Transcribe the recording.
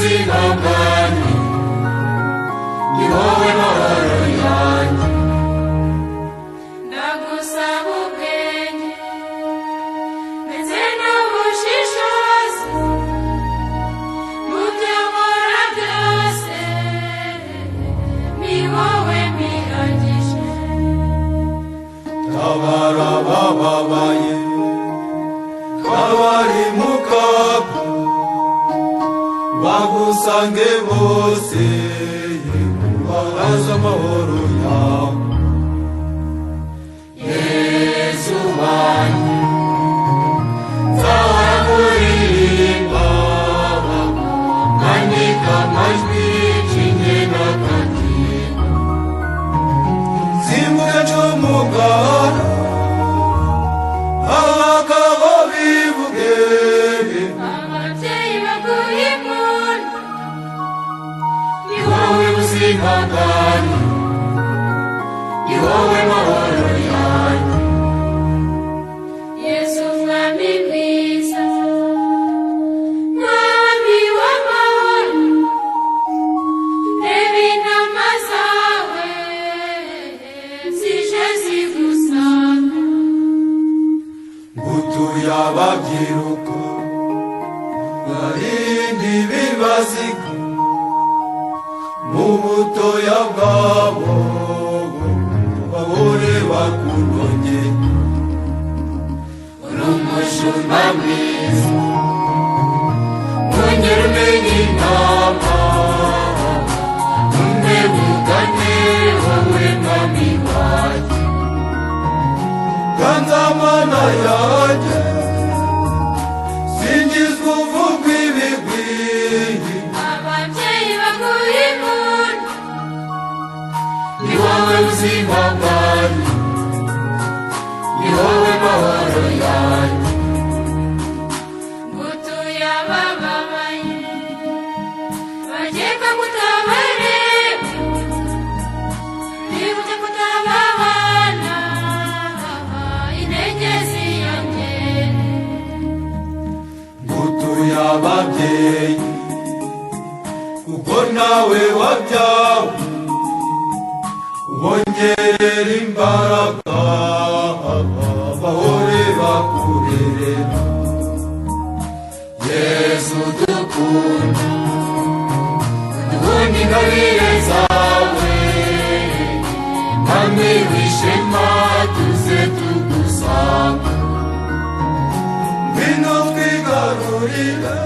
ubuzima bwanjye, ni wowe mahoro yanjye. Ndagusaba ubwenge ndetse n'ubushishozi mu byo nkora byose, ni wowe mpiragije. Tabara abababaye, abari mu kaga, bagusange bose, ubahaze amahoro yawe. Yesu wanjye, nzahora nkuririmba, nkandika amajwi nshinge n'akadiho. Simbuke ncumugara, abagabo bivuge, ababyeyi baguhe impundu, ni wowe buzima bwanjye, ni wowe mahoro yanjye. Yesu mwami mwiza, mwami w'amahoro, reba intama zawe zije zigusanga. ngutuye ababyiruka, barinde ibibazika, mu butoya bwabo bahore bakunogeye. Uri umushumba mwiza, wongera umenye intama, umpe wugane wowe mwami wanjye. Ganza mana yanjye, singizwa uvugwa ibigwi, Ababyeyi baguhe impundu, ni wowe buzima bwanjye, ni wowe mahoro yanjye. Ngutuye abababaye, bakeka kutabareba, bibuke kutababana, intege ziyongere. ngutuye ababyeyi, kuko nawe wabyawe, ubongerera imbaraga, bahore bakurerera. Yesu dukunda, uduhunda ingabire zawe, mwami w'ishema tuze tugusanga. Ngwino twigarurire